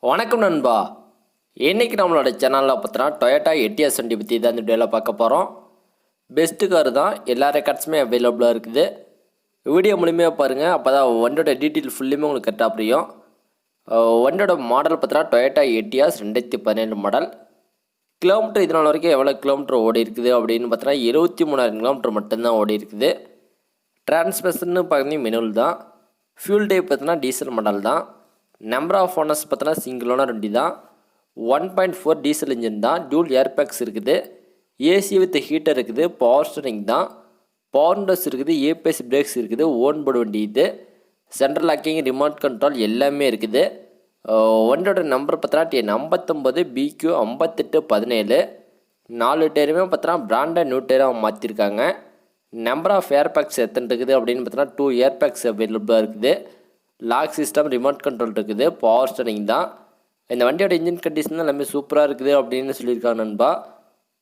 வணக்கம் நண்பா. இன்றைக்கி நம்மளோட சேனலில் பார்த்தோன்னா டொயோட்டா எட்டியாஸ் வண்டி பற்றி தான் இந்த வீடியோவில் பார்க்க போகிறோம். பெஸ்ட்டு கார் தான், எல்லா ரெக்கார்ட்ஸுமே அவைலபிளாக இருக்குது. வீடியோ முழுமையாக பாருங்கள், அப்போ தான் வண்டியோட டீட்டெயில் ஃபுல்லுமே உங்களுக்கு கரெக்டாக புரியும். வண்டியோட மாடல் பார்த்தோன்னா டொயோட்டா எட்டியாஸ் 2017 மாடல். கிலோமீட்டர் இதனால் வரைக்கும் எவ்வளோ கிலோமீட்டர் ஓடி இருக்குது அப்படின்னு பார்த்தோன்னா 23,000 கிலோமீட்டர் மட்டும்தான் ஓடி இருக்குது. டிரான்ஸ்மிஷன்னு பார்த்தீங்கன்னா மெனுவல் தான். ஃபியூல் டைப் பார்த்தோன்னா டீசல் மாடல் தான். நம்பர் ஆஃப் ஓனர்ஸ் பார்த்தோன்னா சிங்கிள் ஓனர் வண்டி தான். 1.4 டீசல் இன்ஜின் தான். டியூல் ஏர்பேக்ஸ் இருக்குது. ஏசி வித் ஹீட்டர் இருக்குது. பவர் ஸ்டீரிங் தான். பவர் விண்டோஸ் இருக்குது. ஏபிஎஸ் பிரேக்ஸ் இருக்குது. ஓன் போர்டு வண்டி இது. சென்ட்ரல் லாக்கிங், ரிமோட் கண்ட்ரோல் எல்லாமே இருக்குது. வண்டியோட நம்பர் பார்த்தோன்னா T59 BQ 5817. 4 டயருமே பார்த்தோன்னா பிராண்டட் நியூ டயராக மாற்றிருக்காங்க. நம்பர் ஆஃப் ஏர்பேக்ஸ் எத்தனை இருக்குது அப்படின்னு பார்த்தோன்னா 2 ஏர்பேக்ஸ் அவைலபிளாக இருக்குது. லாக் சிஸ்டம், ரிமோட் கண்ட்ரோல் இருக்குது. பவர் ஸ்டீரிங் தான். இந்த வண்டியோட இன்ஜின் கண்டிஷன் எல்லாமே சூப்பராக இருக்குது அப்படின்னு சொல்லியிருக்காங்க நண்பா.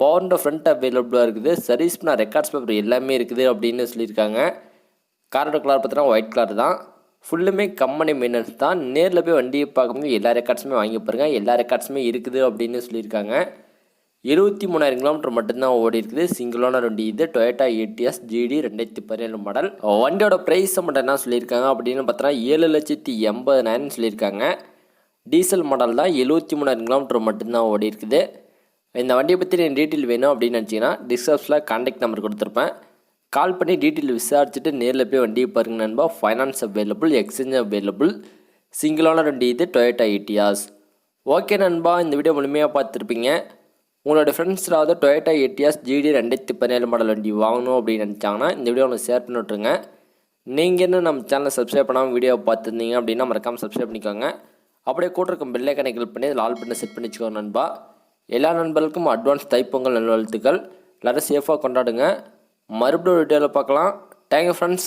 பவர் ஃப்ரண்ட் அவைலபிளாக இருக்குது. சர்வீஸ் பண்ண ரெக்கார்ட்ஸ் பேப்பர் எல்லாமே இருக்குது அப்படின்னு சொல்லியிருக்காங்க. காரோட கலர் பார்த்தீங்கன்னா ஒயிட் கலர் தான். ஃபுல்லுமே கம்பெனி மெயின்டெனன்ஸ் தான். நேரில் போய் வண்டியை பார்க்கும்போது எல்லா ரெக்கார்ட்ஸுமே வாங்கி பாருங்க. எல்லா ரெக்கார்ட்ஸுமே இருக்குது அப்படின்னு சொல்லியிருக்காங்க. 23,000 கிலோமீட்டர் மட்டும்தான் ஓடி இருக்குது. சிங்கிள் ஓனர் வண்டி இது. Toyota Etios GD 2017 model. வண்டியோட ப்ரைஸை மட்டும் என்ன சொல்லியிருக்காங்க அப்படின்னு பார்த்தோன்னா 7,80,000 சொல்லியிருக்காங்க. டீசல் மாடல் தான். 73,000 கிலோமீட்டர் மட்டும்தான் ஓடி இருக்குது. இந்த வண்டியை பற்றி நீங்கள் டீட்டெயில் வேணும் அப்படின்னு நினச்சிங்கன்னா டிஸ்கிரிப்ஷனில் கான்டாக்ட் நம்பர் கொடுத்துருப்பேன். கால் பண்ணி டீட்டெயில் விசாரிச்சுட்டு நேரில் போய் வண்டியை பாருங்க நண்பா. Finance available, exchange available. Single owner வண்டி இது. Toyota Etios. ஓகே நண்பா, இந்த வீடியோ முழுமையாக பார்த்துருப்பீங்க. உங்களோட ஃப்ரெண்ட்ஸில் டொயோட்டா எட்டியாஸ் GD 2017 மாடல் வண்டி வாங்கணும் அப்படின்னு நினச்சாங்கன்னா இந்த வீடியோ உங்களுக்கு ஷேர் பண்ணி விட்ருங்க. நீங்கள் இன்னும் நம்ம சேனலை சப்ஸ்கிரைப் பண்ணாமல் வீடியோ பார்த்துருந்தீங்க அப்படின்னா மறக்காமல் சப்ஸ்கிரைப் பண்ணிக்கோங்க. அப்படியே கூட இருக்கும் பெல் ஐக்கானை கிளிக் பண்ணி அதில் ஆல் பண்ணி செட் பண்ணி வச்சுக்கோங்க நண்பா. எல்லா நண்பர்களுக்கும் அட்வான்ஸ் தைப்பொங்கல் நல்வாழ்த்துக்கள். எல்லோரும் சேஃபாக கொண்டாடுங்க. மறுபடியும் வீடியோவில் பார்க்கலாம். Thank you friends.